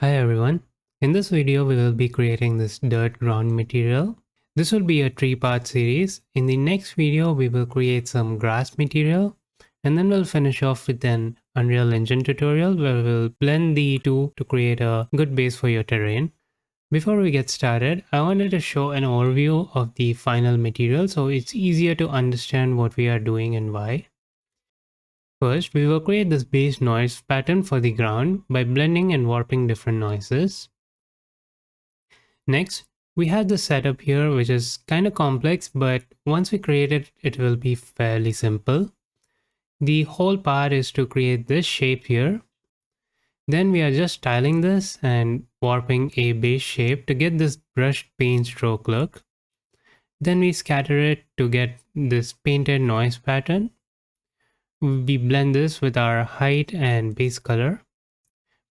Hi everyone. In this video we will be creating this dirt ground material. This will be a 3-part series. In the next video we will create some grass material and then we'll finish off with an Unreal Engine tutorial where we'll blend the two to create a good base for your terrain. Before we get started, I wanted to show an overview of the final material so it's easier to understand what we are doing and why. First, we will create this base noise pattern for the ground by blending and warping different noises. Next, we have the setup here, which is kind of complex, but once we create it, it will be fairly simple. The whole part is to create this shape here. Then we are just styling this and warping a base shape to get this brushed paint stroke look. Then we scatter it to get this painted noise pattern. We blend this with our height and base color.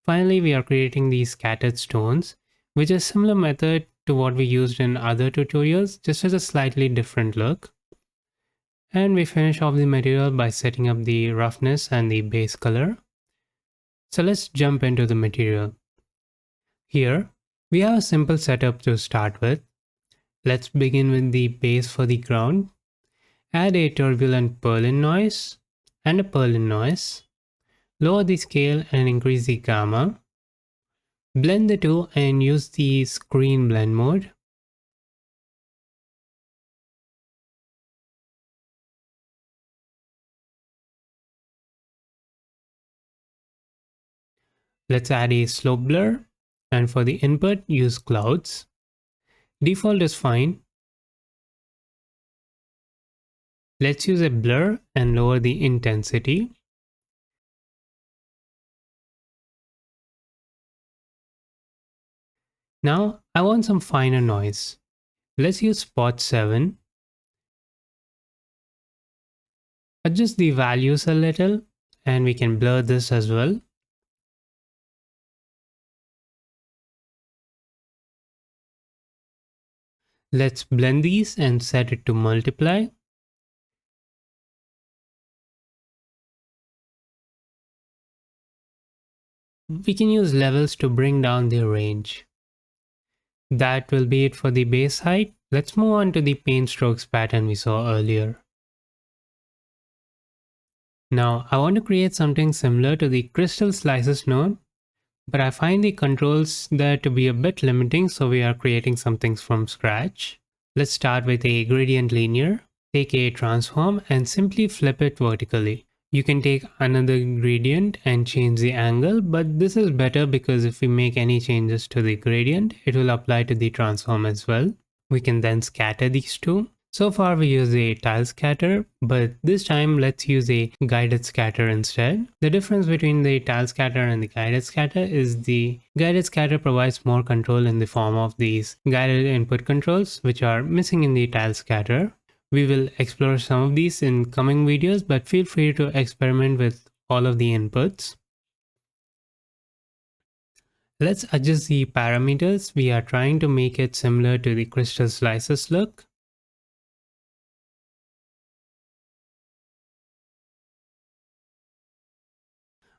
Finally, we are creating these scattered stones, which is a similar method to what we used in other tutorials, just with a slightly different look. And we finish off the material by setting up the roughness and the base color. So let's jump into the material. Here, we have a simple setup to start with. Let's begin with the base for the ground. Add a turbulent purlin noise and a purlin noise. Lower the scale and increase the gamma. Blend the two and use the screen blend mode. Let's add a slope blur, and for the input use clouds. Default is fine. Let's use a blur and lower the intensity. Now I want some finer noise. Let's use spot 7. Adjust the values a little and we can blur this as well. Let's blend these and set it to multiply. We can use levels to bring down the range. That will be it for the base height. Let's move on to the paint strokes pattern we saw earlier. Now I want to create something similar to the crystal slices node, but I find the controls there to be a bit limiting, so we are creating some things from scratch. Let's start with a gradient linear. Take a transform and simply flip it vertically. You can take another gradient and change the angle, but this is better because if we make any changes to the gradient, it will apply to the transform as well. We can then scatter these two. So far we use a tile scatter, but this time let's use a guided scatter instead. The difference between the tile scatter and the guided scatter is the guided scatter provides more control in the form of these guided input controls, which are missing in the tile scatter. We will explore some of these in coming videos, but feel free to experiment with all of the inputs. Let's adjust the parameters. We are trying to make it similar to the crystal slices look.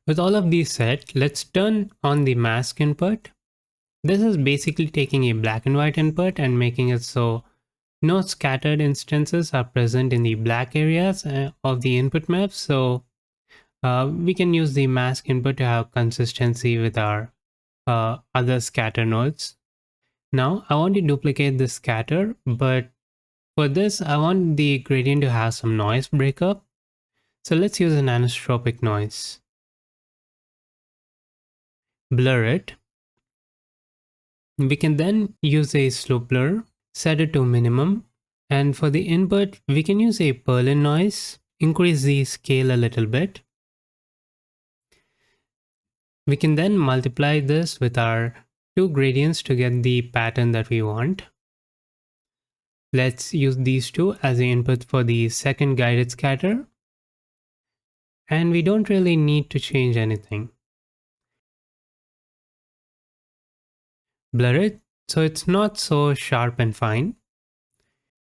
With all of these set, let's turn on the mask input. This is basically taking a black and white input and making it so no scattered instances are present in the black areas of the input map. So we can use the mask input to have consistency with our other scatter nodes. Now I want to duplicate the scatter, but for this I want the gradient to have some noise breakup. So let's use an anisotropic noise. Blur it. We can then use a slope blur, set it to minimum, and for the input we can use a purlin noise, increase the scale a little bit. We can then multiply this with our two gradients to get the pattern that we want. Let's use these two as the input for the second guided scatter, and we don't really need to change anything. Blur it so it's not so sharp and fine.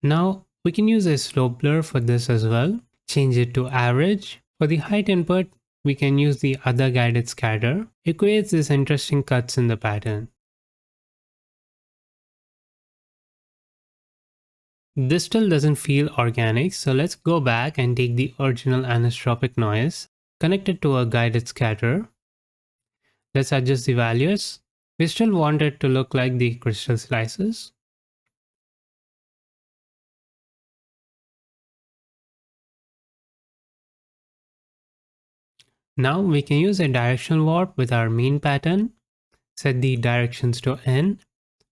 Now we can use a slope blur for this as well. Change it to average. For the height input, we can use the other guided scatter. It creates these interesting cuts in the pattern. This still doesn't feel organic, so let's go back and take the original anisotropic noise, connect it to a guided scatter. Let's adjust the values. We still want it to look like the crystal slices. Now we can use a directional warp with our mean pattern, set the directions to n,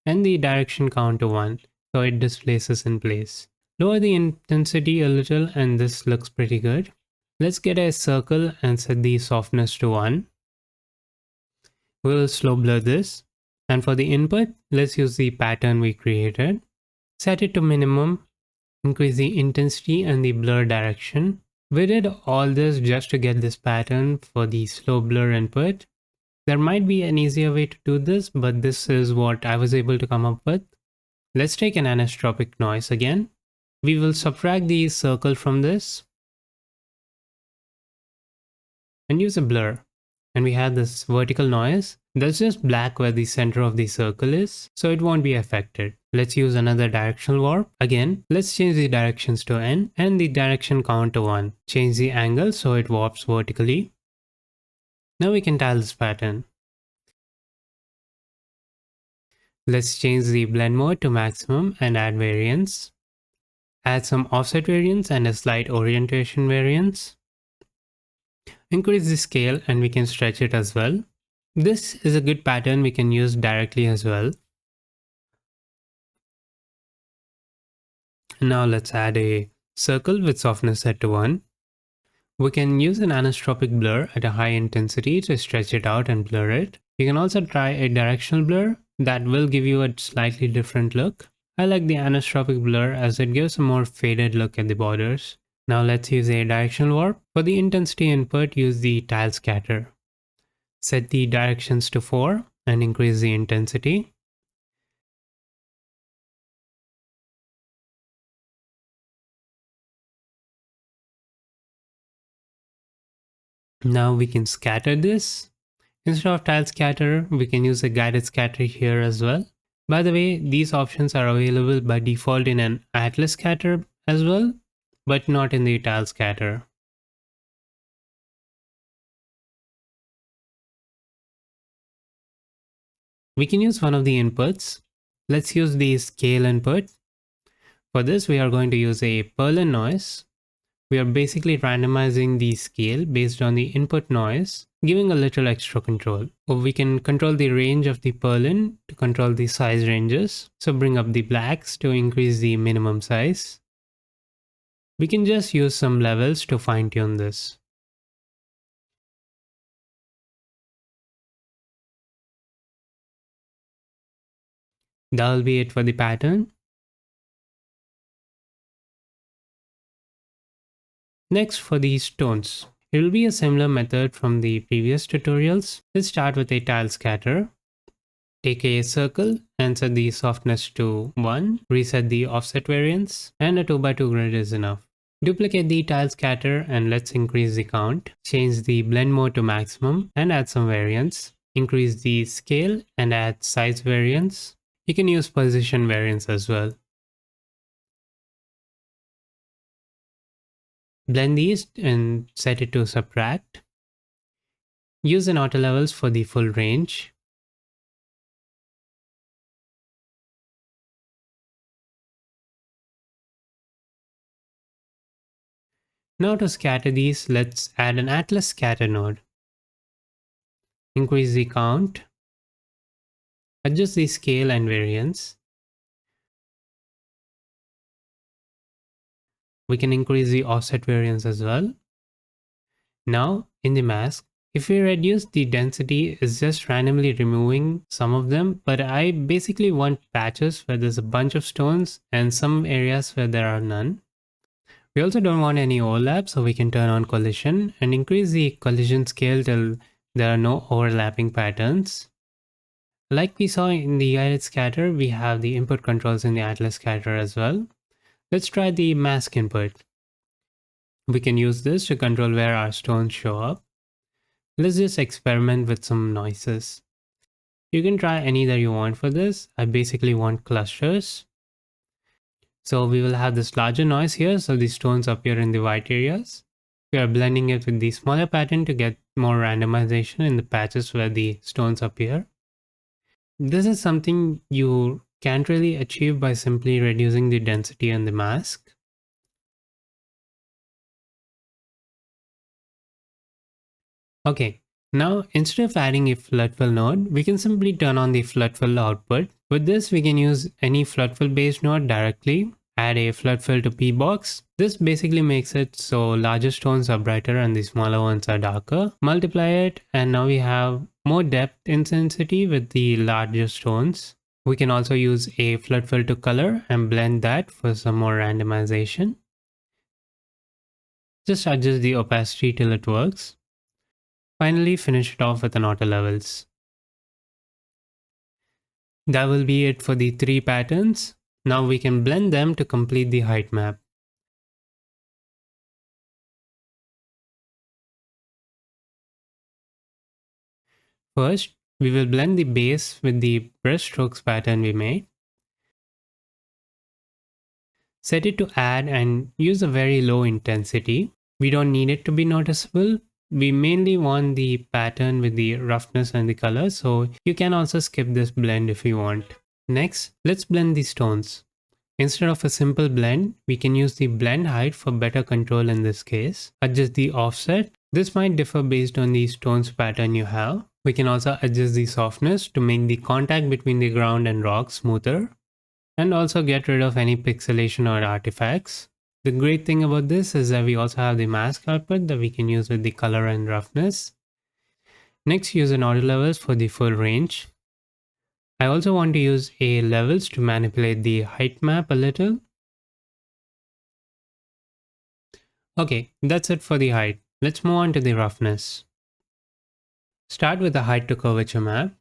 and the direction count to 1, so it displaces in place. Lower the intensity a little and this looks pretty good. Let's get a circle and set the softness to 1. We'll slow blur this. And for the input, let's use the pattern we created. Set it to minimum, increase the intensity and the blur direction. We did all this just to get this pattern for the slow blur input. There might be an easier way to do this, but this is what I was able to come up with. Let's take an anisotropic noise again. We will subtract the circle from this and use a blur. And we have this vertical noise. That's just black where the center of the circle is, so it won't be affected. Let's use another directional warp. Again, let's change the directions to n and the direction count to 1. Change the angle so it warps vertically. Now we can tile this pattern. Let's change the blend mode to maximum and add variance. Add some offset variance and a slight orientation variance. Increase the scale and we can stretch it as well. This is a good pattern we can use directly as well. Now let's add a circle with softness set to 1. We can use an anisotropic blur at a high intensity to stretch it out and blur it. You can also try a directional blur that will give you a slightly different look. I like the anisotropic blur as it gives a more faded look at the borders. Now let's use a directional warp. For the intensity input, use the tile scatter. Set the directions to 4 and increase the intensity. Now we can scatter this. Instead of tile scatter, we can use a guided scatter here as well. By the way, these options are available by default in an atlas scatter as well, but not in the tile scatter. We can use one of the inputs. Let's use the scale input. For this, we are going to use a Perlin noise. We are basically randomizing the scale based on the input noise, giving a little extra control. Or we can control the range of the Perlin to control the size ranges. So bring up the blacks to increase the minimum size. We can just use some levels to fine tune this. That'll be it for the pattern. Next, for these tones, it will be a similar method from the previous tutorials. Let's start with a tile scatter. Take a circle and set the softness to 1, reset the offset variance, and a 2x2 grid is enough. Duplicate the tile scatter and let's increase the count. Change the blend mode to maximum and add some variance. Increase the scale and add size variance. You can use position variance as well. Blend these and set it to subtract. Use an auto levels for the full range. Now to scatter these, let's add an atlas scatter node. Increase the count. Adjust the scale and variance. We can increase the offset variance as well. Now in the mask, if we reduce the density, it's just randomly removing some of them, but I basically want patches where there's a bunch of stones and some areas where there are none. We also don't want any overlap, so we can turn on collision and increase the collision scale till there are no overlapping patterns. Like we saw in the guided scatter, we have the input controls in the atlas scatter as well. Let's try the mask input. We can use this to control where our stones show up. Let's just experiment with some noises. You can try any that you want for this. I basically want clusters. So we will have this larger noise here, so the stones appear in the white areas. We are blending it with the smaller pattern to get more randomization in the patches where the stones appear. This is something you can't really achieve by simply reducing the density on the mask. Okay, now instead of adding a flood fill node, we can simply turn on the flood fill output. With this, we can use any flood fill based node directly, add a flood fill to P box. This basically makes it so larger stones are brighter and the smaller ones are darker. Multiply it and now we have more depth intensity with the larger stones. We can also use a flood fill to color and blend that for some more randomization. Just adjust the opacity till it works. Finally, finish it off with an auto levels. That will be it for the three patterns. Now we can blend them to complete the height map. First, we will blend the base with the brush strokes pattern we made. Set it to add and use a very low intensity. We don't need it to be noticeable. We mainly want the pattern with the roughness and the color, so you can also skip this blend if you want. Next, let's blend the stones. Instead of a simple blend, we can use the blend height for better control in this case. Adjust the offset. This might differ based on the stones pattern you have. We can also adjust the softness to make the contact between the ground and rock smoother. And also get rid of any pixelation or artifacts. The great thing about this is that we also have the mask output that we can use with the color and roughness. Next, use an auto levels for the full range. I also want to use a levels to manipulate the height map a little. Okay, that's it for the height. Let's move on to the roughness. Start with the height to curvature map.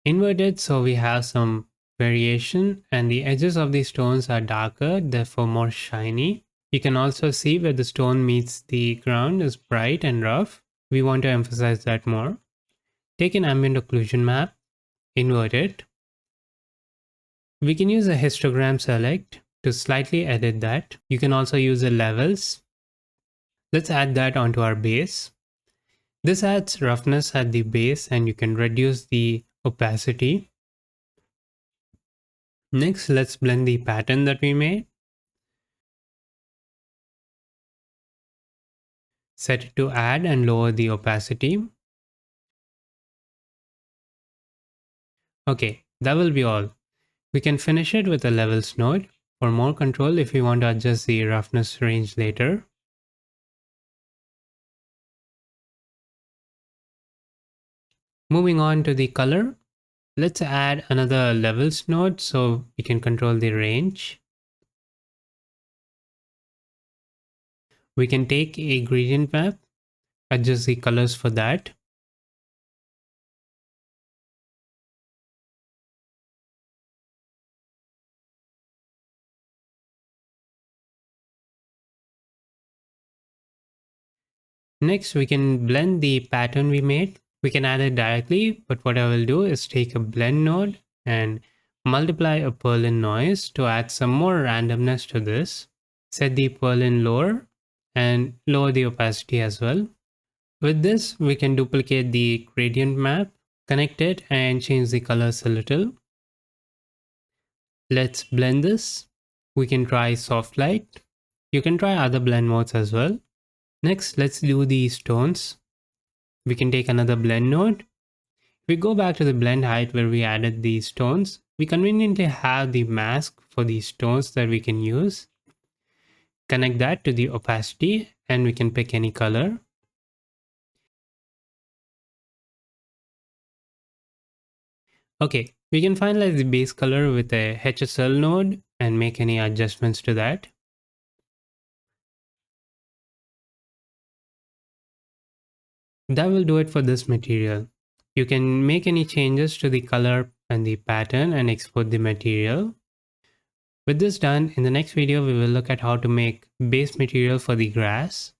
Invert it so we have some variation and the edges of the stones are darker, therefore more shiny. You can also see where the stone meets the ground is bright and rough. We want to emphasize that more. Take an ambient occlusion map, invert it. We can use a histogram select to slightly edit that. You can also use the levels. Let's add that onto our base. This adds roughness at the base and you can reduce the opacity. Next, let's blend the pattern that we made. Set it to add and lower the opacity. Okay, that will be all. We can finish it with a levels node for more control if we want to adjust the roughness range later. Moving on to the color, let's add another levels node so we can control the range. We can take a gradient map, adjust the colors for that. Next, we can blend the pattern we made. We can add it directly, but what I will do is take a blend node and multiply a Perlin noise to add some more randomness to this. Set the Perlin lower and lower the opacity as well. With this, we can duplicate the gradient map, connect it and change the colors a little. Let's blend this. We can try soft light. You can try other blend modes as well. Next, let's do the stones. We can take another blend node. If we go back to the blend height where we added these stones, we conveniently have the mask for these stones that we can use. Connect that to the opacity and we can pick any color. Okay, we can finalize the base color with a HSL node and make any adjustments to that. That will do it for this material. You can make any changes to the color and the pattern and export the material. With this done, in the next video we will look at how to make base material for the grass.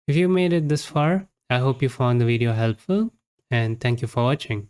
If you made it this far, I hope you found the video helpful, and thank you for watching.